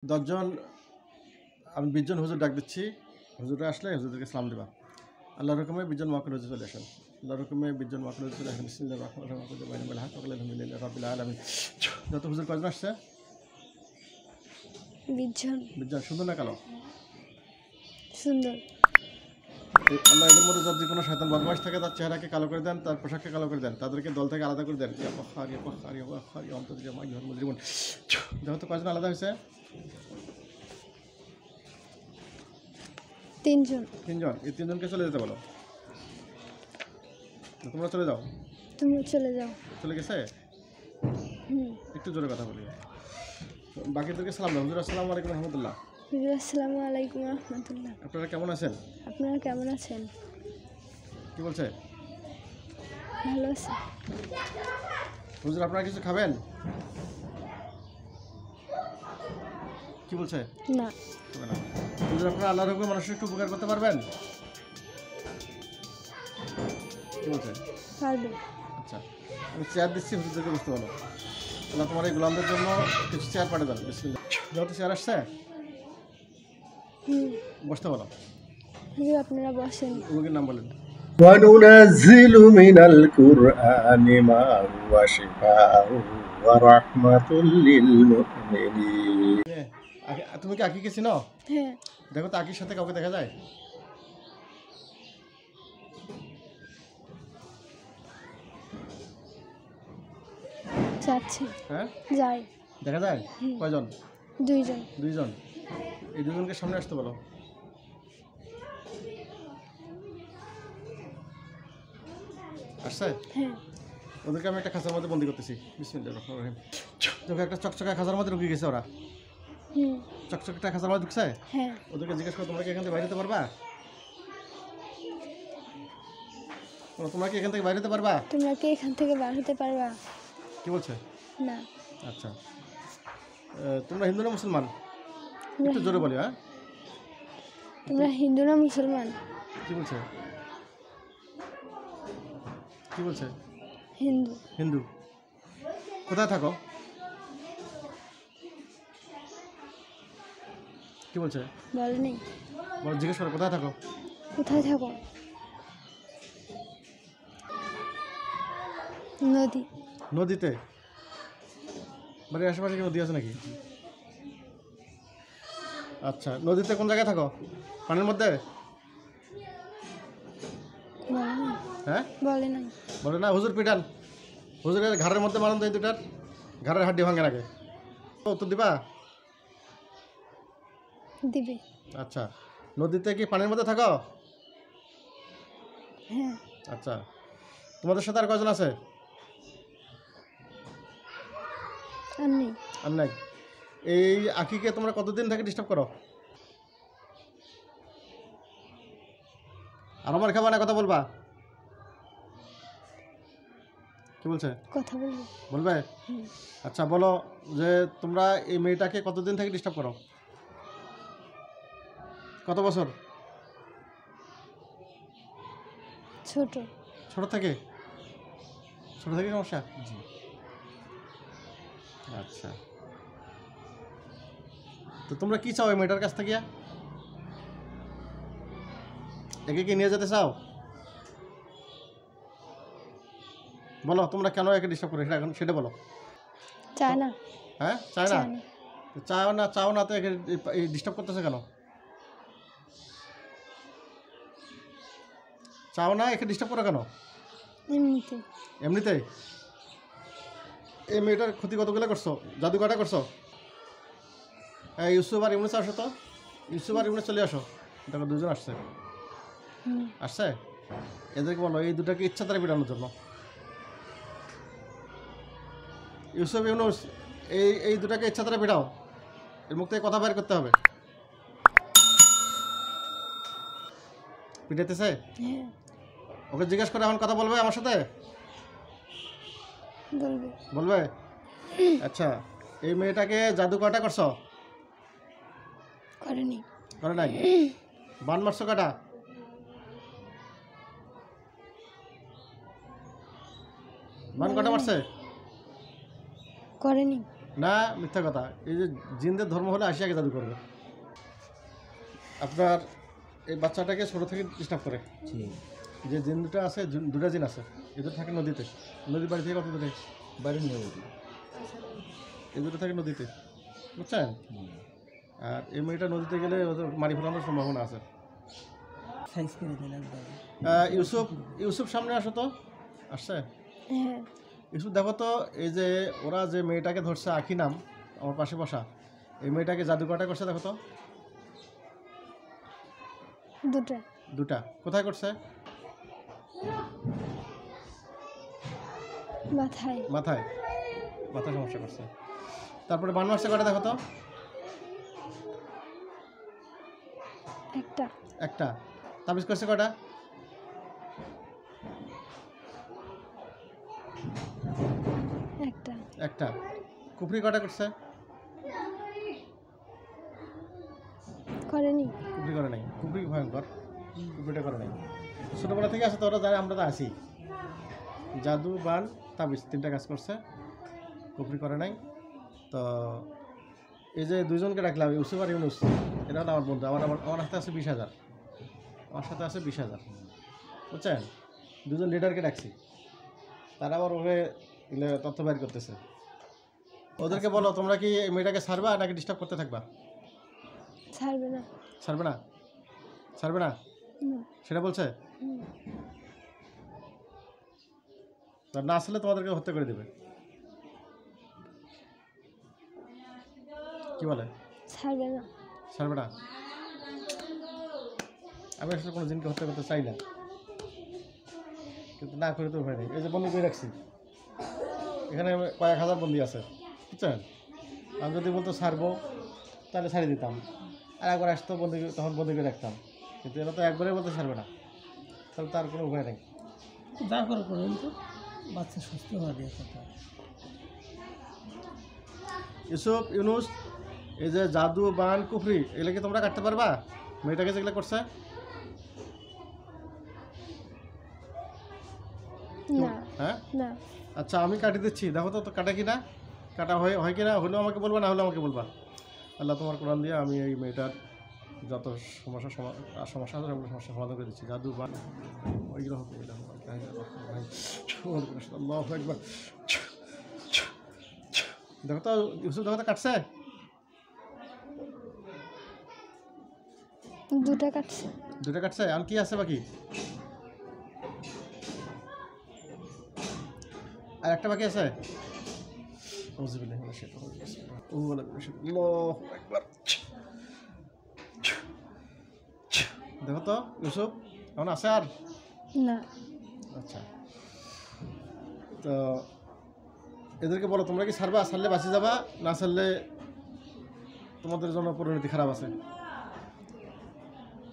10 জন আমি 20 জন হুজুর ডাক দিচ্ছি। হুজুররা আসলে হুজুরদেরকে সালাম দিবা। আল্লাহর হুকুমে 20 জন মওয়াক্কিল হুজুর চলে আসেন। আল্লাহর হুকুমে 20 জন মওয়াক্কিল হুজুর চলে আসেন। বিসমিল্লাহির রহমানির রহিম। আলহামদুলিল্লাহি রাব্বিল আলামিন। যত হুজুর কয়জন আসছে? 20 জন। 20 জন। সুন্দর না কালো? সুন্দর। আল্লাহ এদের মধ্যে যদি কোনো শয়তান বদমাশ থাকে তার চেহারাকে কালো করে দেন, তার পোশাককে কালো করে দেন, তাদেরকে দল থেকে আলাদা করে দেন। ইয়া কাহ্হার ইয়া কাহ্হার ইয়া কাহ্হার ইয়া আনতা ইয়া আইয়ুহাল মুজরিমুন। দেখো তো কয়জন আলাদা হয়েছে? 3 জন। 3 জন। এই 3 জনকে চলে যেতে বলো। তোমরা চলে যাও। তোমরা চলে যাও। চলে গেছে? একটু জোরে কথা বলি। বাকিদেরকে সালাম দাও। হুজুর আসসালামু আলাইকুম রহমতুল্লাহ। হুজুর আসসালামু আলাইকুম রাহমাতুল্লাহ। আপনারা কেমন আছেন? আপনারা কেমন আছেন? কি বলছে? ভালো আছি। হুজুর আপনারা কিছু খাবেন? কি বলছে? না। খাবে না। হুজুর আপনারা আল্লাহর হুকুমে মানুষের একটু উপকার করতে পারবেন? কি বলছে? পারবে। আচ্ছা, আমি চেয়ার দিচ্ছি, হুজুরদেরকে বুঝতে পারো। আল্লাহ তোমার এই গোলামদের জন্য কিছু চেয়ার পাঠিয়ে দেন। বিসমিল্লাহ। যেহেতু চেয়ার আসছে, বসতে বলো। হুজুর আপনারা বসেন। রোগীর নাম বলেন। وننزل من القرآن ما هو شفاء ورحمة للمؤمنين. তুমি কি আকিকে চিনো? হ্যাঁ। দেখো তো আকির সাথে কাউকে দেখা যায়? যাচ্ছে। হ্যাঁ, যাই। দেখা যায়? কয়জন? 2 জন। 2 জন। এই 2 জনকে সামনে আসতে বলো। আসছে? হ্যাঁ। ওদেরকে আমি একটা খাঁচার মধ্যে বন্দি করতেছি। বিসমিল্লাহির রহমানির রহিম। দেখো একটা চকচকা খাঁচার মধ্যে ঢুকে গেছে ওরা। চকচকা খাঁচার মধ্যে ঢুকছে? হ্যাঁ। ওদেরকে জিজ্ঞেস করো তোমরা কি এখান থেকে বাইরে যেতে পারবা? তোমরা কি এখান থেকে বাইরে যেতে পারবা? তোমরা কি এখান থেকে বার হতে পারবা? কি বলছে? না। আচ্ছা, তোমরা হিন্দু না মুসলমান? একটু জোরে বলি। হ্যাঁ, তোমরা হিন্দু না মুসলমান? কি বলছে? কি বলছে? হিন্দু। হিন্দু। কোথায় থাকো? কি বলছে? বলেনি। বলো, জিজ্ঞেস করো কোথায় থাকো? কোথায় থাকো? নদী। নদীতে? বাড়ির আশেপাশে কি নদী আছে নাকি? আচ্ছা, নদীতে কোন জায়গায় থাকো? পানির মধ্যে? বলে নাই। হ্যাঁ, বলে নাই। বলে না। হুজুর পিটান। হুজুরের ঘাড়ের মধ্যে মারুন তো এই দুটার। ঘাড়ের হাড্ডি ভাঙে আগে। উত্তর দিবা? দিবে। আচ্ছা, নদীতে কি পানির মধ্যে থাকো? হ্যাঁ। আচ্ছা, তোমাদের সাথে আর কয়জন আছে? আর নেই। আর নাই। এই আকিকে তোমরা কতদিন থেকে ডিস্টার্ব করো? আর আমার খাবা না, কথা বলবা? কি বলছে? কথা বলবো। বলবে? আচ্ছা, বলো যে তোমরা এই মেয়েটাকে কতদিন থেকে ডিস্টার্ব করো? কত বছর? ছোট। ছোট থেকে? ছোট থেকে সমস্যা? জি। আচ্ছা, তো তোমরা কি চাও এই মেয়েটার কাছ থেকে? একে কি নিয়ে যেতে চাও? বলো তোমরা কেন একে ডিস্টার্ব করো, সেটা বলো। চায় না। হ্যাঁ, চায় না? চায় না। তো চাও না তো একে ডিস্টার্ব করতেছে কেন? চাও না, একে ডিস্টার্ব করো কেন? এমনিতে। এমনিতেই? এই মেয়েটার ক্ষতি কতগুলো করছো? জাদু কাটা করছো? হ্যাঁ, ইউসুফ আর ইউনুস আসো তো। ইউসুফ আর ইউনুস চলে আসো। দেখো 2 জন আসছে। আসছে? এদেরকে বলো এই দুটাকে ইচ্ছা দ্বারা পিটানোর জন্য। ইউসুফ ইউনুস, এই দুটাকে ইচ্ছা দ্বারা পিটাও। এর মুখ থেকে কথা বের করতে হবে। পিটাইতেছে? হ্যাঁ। ওকে জিজ্ঞেস করে এখন কথা বলবে আমার সাথে? বলবে। বলবে? আচ্ছা, এই মেয়েটাকে জাদু কয়টা করছো? করেনি। করে নাই? বান মারছো কয়টা? বান কয়টা মারছে? করেনি। না মিথ্যা কথা, এই যে জিনদের ধর্ম হলে আসিয়াকে জাদু করবে। আপনার এই বাচ্চাটাকে ছোটো থেকে ডিস্টার্ব করে। যে জিন দুটো আছে, দুটা জিন আছে, এদের থাকে নদীতে। নদীর বাড়ি থেকে কত দূরে? বাড়ির নদী। এই দুটো থাকে নদীতে, বুঝছেন? আর এই মেয়েটা নদীতে গেলে ওদের মারি ফেলানোর সম্ভাবনা আছে। সাইজ করে দিন একবার। ইউসুফ, ইউসুফ সামনে আসো তো। আসছে? হ্যাঁ। ইউসুফ দেখো তো, এই যে ওরা যে মেয়েটাকে ধরছে, আখি নাম, আমার পাশে বসা, এই মেয়েটাকে জাদু কটা করছে দেখো তো। দুটো। দুটা। কোথায় করছে? মাথায়। মাথায়। মাথায় সমস্যা করছে। তারপরে বান মারছে কটা দেখো তো। একটা। একটা। তাবিজ করছে কটা? একটা। একটা। কুফরি কটা করছে? করেনি। কুফরি করে নাই। কুফরি ভয়ঙ্কর, কুফরিটা করে নাই। ছোটোবেলা থেকে আছে তো, ওরা জানে আমরা তো আছি। জাদু, বান, তাবিজ, তিনটা কাজ করছে, কুফরি করে নাই। তো এই যে দুইজনকে রাখলাম, ইউসুফ আর ইউনুস, এটা হলো আমার বন্ধু। আমার সাথে আছে 20,000, আমার সাথে আছে 20,000, বুঝছেন? দুজন লিডারকে ডাকছি, তারা আবার ওকে তথ্য বের করতেছে। ওদেরকে বলো তোমরা কি এই মেয়েটাকে ছাড়বা নাকি ডিস্টার্ব করতে থাকবা? ছাড়বে না। ছাড়বে না? ছাড়বে না না। সেটা বলছে? আর না আসলে তোমাদেরকে হত্যা করে দেবে। কি বলে? ছাড়বে না। ছাড়বে না? আমি আসলে কোনো জিনকে হত্যা করতে চাই না, কিন্তু না করে তো ভয় নেই। এই যে বন্দি করে রাখছি, এখানে কয়েক হাজার বন্দি আছে, বুঝছেন? আমি যদি বলতো ছাড়বো তাহলে ছাড়িয়ে দিতাম, আর একবার আসতো বন্দি, তখন বন্দি করে রাখতাম। কিন্তু এরা তো একবারে বলতে ছাড়বে না, তাহলে তার কোনো উপায় নেই। যা করে করেন তো, বাচ্চা সুস্থ হওয়া দিয়ে কথা। ইউসুফ, ইউনুস, এই যে জাদু, বান, কুফরি, এগুলো কি তোমরা কাটতে পারবা? মেয়েটাকে যেগুলো করছে? না। হ্যাঁ। না। আচ্ছা আমি কাটিয়ে দিচ্ছি, দেখো তো তো কাটা কিনা, কাটা হয় কিনা। হলেও আমাকে বলবা, না হলেও আমাকে বলবা। আল্লাহ তোমার কোরআন দিয়ে আমি এই মেয়েটার যত সমস্যা আছে সেগুলো সমস্যার সমাধান করে দিচ্ছি। জাদু, বান, ওইগুলো হোক, ওইগুলো হোক। আল্লাহু আকবার। দেখো তো ইউসুফ, দেখো তো কাটছে। দুটো কাটছে। দুটো কাটছে, আর কি আছে বাকি? আর একটা বাকি আছে। দেখো তো ইউসুফ এখন আছে আর? না। আচ্ছা, তো এদেরকে বলো তোমরা কি ছাড়বা? ছাড়লে বাঁচে যাবা, না ছাড়লে তোমাদের জন্য পরিণতি খারাপ আছে।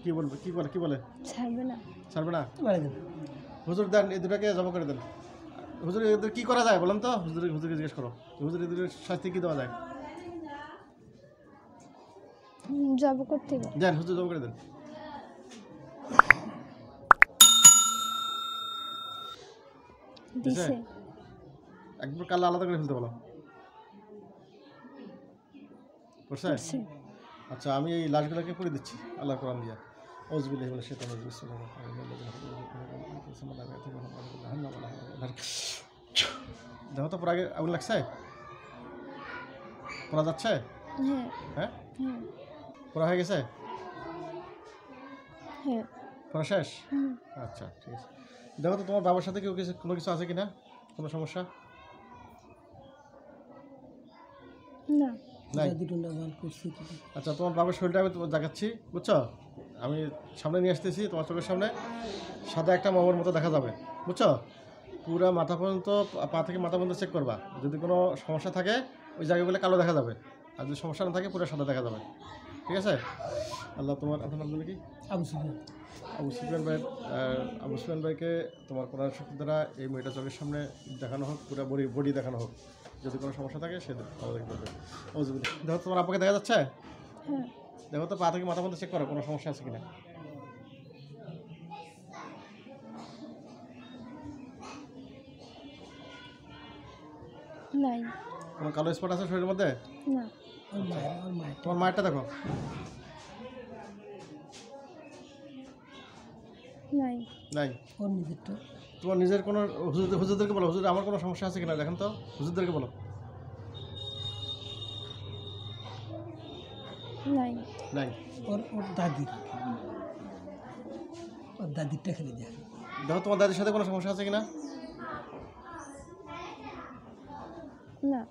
কি বলবে? কি বলে? ছাড়বে না। ছাড়বে না? বাড়ি দেন। হুজুর দেন, এই দুটাকে জমা করে দেন। হুজুর এদের কি করা যায় বলেন তো? হুজুরকে জিজ্ঞেস করো, হুজুর এদের শাস্তি কি দেওয়া যায়? জব করতে হবে। দেন, হুজুর জমা করে দেন। দিছে। একবার কাল আলাদা করে ফেলতে বলো। করছে? করছে। আচ্ছা আমি এই লাশগুলোকে পড়ে দিচ্ছি আল্লাহর কোরআন দিয়া। ওজবিল্লাহি মিনাশ শাইতানির রাজিম। দেখো তো পরে আগুন লাগছে, পড়া যাচ্ছে? হ্যাঁ। হ্যাঁ, হ্যাঁ। পড়া হয়ে গেছে? হ্যাঁ। পড়া শেষ? হুম। আচ্ছা ঠিক আছে। দেখো তো তোমার বাবার সাথে কেউ কোনো কিছু আছে কিনা, কোনো সমস্যা? না। নাই। দুটো নাগাল করছি কি? আচ্ছা তোমার বাবার শরীরটা আমি তোমার দেখাচ্ছি, বুঝছো? আমি সামনে নিয়ে আসতেছি, তোমার চোখের সামনে সাদা একটা মোমের মতো দেখা যাবে, বুঝছো? পুরা মাথা পর্যন্ত, পা থেকে মাথা পর্যন্ত চেক করবা। যদি কোনো সমস্যা থাকে ওই জায়গাগুলো কালো দেখা যাবে, আর যদি সমস্যা না থাকে পুরো সাদা দেখা যাবে, ঠিক আছে? আল্লাহ তোমার, আপনার নামগুলো কি? আবু সুফিয়ান। আবু সুফিয়ান ভাইকে তোমার কোরআন শক্তি দ্বারা এই মেয়েটা চোখের সামনে দেখানো হোক, পুরো বডি দেখানো হোক। যদি কোনো সমস্যা থাকে সে আমাদেরকে বলবে। দেখো তোমার আপনাকে দেখা যাচ্ছে? হ্যাঁ। দেখো তো পা থেকে মাথা পর্যন্ত চেক করো কোনো সমস্যা আছে কিনা। নাই। কোনো কালো স্পট আছে শরীরের মধ্যে? না। ওর মায়ের তোমার মায়েরটা দেখো। নাই। নাই। ওর নিজেরটা তোমার নিজের কোনো হুজুরদেরকে বলো, হুজুর আমার কোনো সমস্যা আছে কিনা দেখেন তো, হুজুরদেরকে বলো। নাই। নাই। ওর দাদিরটা খেলে দেখ। দেখো তোমার দাদির সাথে কোনো সমস্যা আছে কিনা? না।